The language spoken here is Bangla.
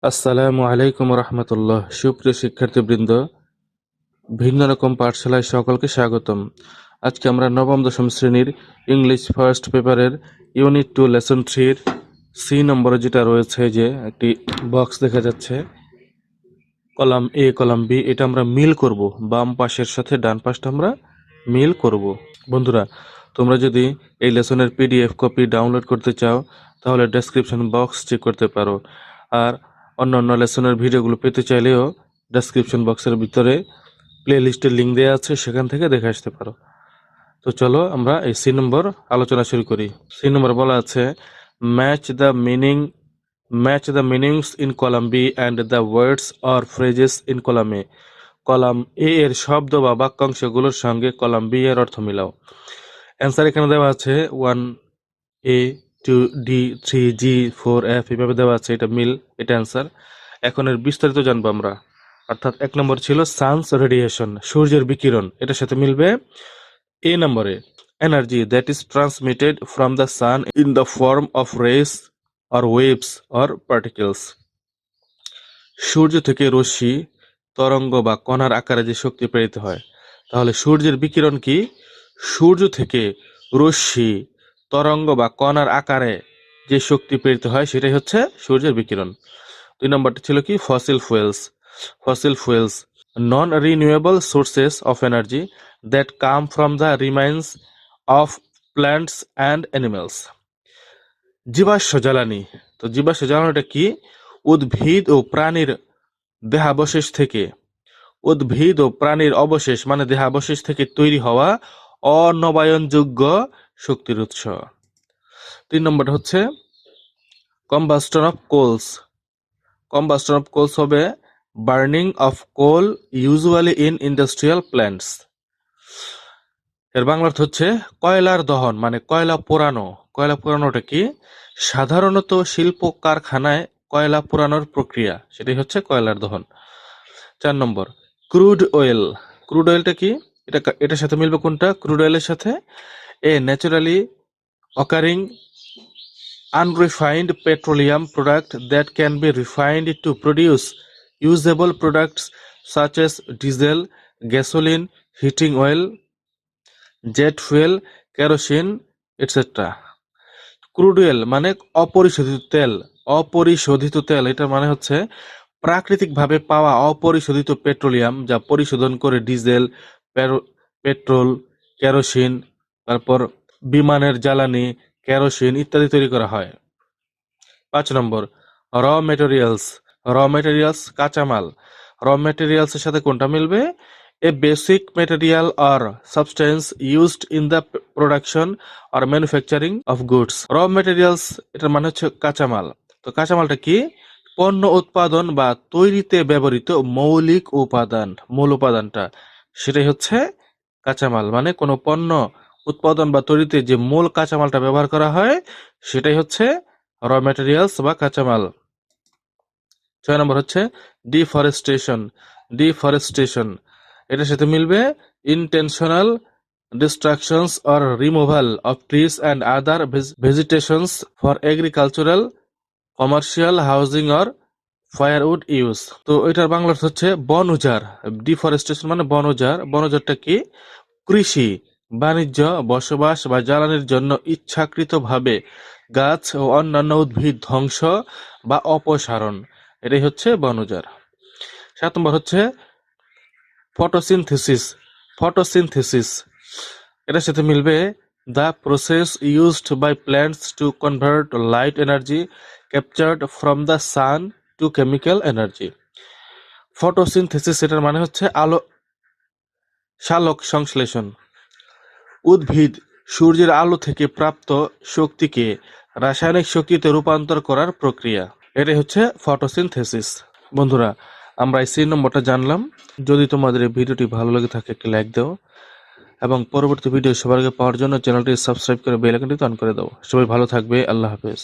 আসসালামু আলাইকুম রহমতুল্লাহ। সুপ্রিয় শিক্ষার্থীবৃন্দ, ভিন্ন রকম পাঠশালায় সকলকে স্বাগতম। আজকে আমরা নবম দশম শ্রেণীর ইংলিশ ফার্স্ট পেপারের ইউনিট 2 লেসন 3-র সি নম্বরে যেটা রয়েছে, যে একটি বক্স দেখা যাচ্ছে, কলাম এ কলাম বি, এটা আমরা মিল করব। বাম পাশের সাথে ডান পাশটা আমরা মিল করব। বন্ধুরা, তোমরা যদি এই লেসনের পিডিএফ কপি ডাউনলোড করতে চাও তাহলে ডেসক্রিপশন বক্স চেক করতে পারো। আর অন্যান্য লেসনের ভিডিওগুলো পেতে চাইলেও ডেসক্রিপশন বক্সের ভিতরে প্লে লিস্টের লিঙ্ক দেওয়া আছে, সেখান থেকে দেখে আসতে পারো। তো চলো আমরা এই সি নম্বর আলোচনা শুরু করি। সি নম্বর বলা আছে, match the meaning match the meanings in column B and the words or phrases in column A. Column A এর শব্দ বা বাক্যাংশগুলোর সঙ্গে কলাম বি এর অর্থ মিলাও। অ্যান্সার এখানে দেওয়া আছে 1A 2D 3G 4F এভাবে দেওয়া আছে, এটা মিল, এটা অ্যান্সার। এখন এর বিস্তারিত জানবো আমরা। অর্থাৎ 1 নম্বর ছিল সানস রেডিয়েশন, সূর্যের বিকিরণ, এটার সাথে মিলবে। এ নম্বরে energy that is transmitted from the sun in the form of rays or waves or particles. সূর্য থেকে রশ্মি, তরঙ্গ বা কণার আকারে যে শক্তি প্রেরিত হয়। তাহলে সূর্যের বিকিরণ কি? সূর্য থেকে রশ্মি, তরঙ্গ বা কণার আকারে যে শক্তি প্রেরিত হয় সেটাই হচ্ছে সূর্যের বিকিরণ। 2 নম্বরটি ছিল কি? Fossil fuels non renewable sources of energy that come from the remains of plants and animals. জীবাশ্ম জ্বালানি। তো জীবাশ্ম জ্বালানিটা কি? উদ্ভিদ ও প্রাণীর দেহাবশেষ থেকে, উদ্ভিদ ও প্রাণীর অবশেষ মানে দেহাবশেষ থেকে তৈরি হওয়া অনবায়নযোগ্য শক্তির উৎস। 3 নম্বরটা হচ্ছে কম্বাস্টন অফ কোলস হবে burning of coal usually in industrial plants. এর বাংলা অর্থ হচ্ছে কয়লার দহন, মানে কয়লা পোড়ানো। কয়লা পোড়ানোটা কি? সাধারণত শিল্প কারখানায় কয়লা পোড়ানোর প্রক্রিয়া, সেটাই হচ্ছে কয়লার দহন। 4 নম্বর ক্রুড অয়েলটা কি? এটার সাথে মিলবে কোনটা? ক্রুড অয়েলের সাথে A naturally occurring unrefined petroleum product that can be refined to produce usable products such as diesel, gasoline, heating oil, jet fuel, kerosene, etc. Crude oil মানে অপরিশোধিত তেল। এটার মানে হচ্ছে প্রাকৃতিকভাবে পাওয়া অপরিশোধিত পেট্রোলিয়াম, যা পরিশোধন করে ডিজেল, পেট্রোল, কেরোসিন, তারপর বিমানের জ্বালানি, কেরোসিন ইত্যাদি তৈরি করা হয়। 5 নম্বর র মেটেরিয়ালস কাঁচামাল। র মেটেরিয়ালসের সাথে কোনটা মিলবে? A basic material or substance used in the production or manufacturing of goods. Raw materials এটার মানে হচ্ছে কাঁচামাল। তো কাঁচামালটা কি? পণ্য উৎপাদন বা তৈরিতে ব্যবহৃত মূল উপাদানটা, সেটাই হচ্ছে কাঁচামাল। মানে কোনো পণ্য উৎপাদন বা তৈরিতে যে মূল কাঁচামালটা ব্যবহার করা হয় সেটাই হচ্ছে র ম্যাটেরিয়ালস বা কাঁচামাল। 6 নম্বর হচ্ছে ডিফরেস্টেশন। এটার সাথে মিলবে intentional destructions or removal of trees and other vegetations for agricultural, commercial, housing or firewood use. তো এটার বাংলা অর্থ হচ্ছে বন উজাড়। ডিফরেস্টেশন মানে বন উজাড়। বন উজাড়টা কি? কৃষি, বাণিজ্য, বসবাস বা জ্বালানির জন্য ইচ্ছাকৃতভাবে গাছ ও অন্যান্য উদ্ভিদ ধ্বংস বা অপসারণ, এটাই হচ্ছে বন উজাড়। 7 নম্বর হচ্ছে ফটোসিনথেসিস। এটার সাথে মিলবে the process used by plants to convert light energy captured from the sun to chemical energy. Photosynthesis এটার মানে হচ্ছে সালোক সংশ্লেষণ। উদ্ভিদ সূর্যের আলো থেকে প্রাপ্ত শক্তিকে রাসায়নিক শক্তিতে রূপান্তর করার প্রক্রিয়া, এটাই হচ্ছে ফটোসিনথেসিস। বন্ধুরা, আমরা এই সি নম্বরটা জানলাম। যদি তোমাদের এই ভিডিওটি ভালো লেগে থাকে একটি লাইক দাও এবং পরবর্তী ভিডিও সবার আগে পাওয়ার জন্য চ্যানেলটি সাবস্ক্রাইব করে বেল আইকনটি অন করে দাও। সবাই ভালো থাকবে। আল্লাহ হাফেজ।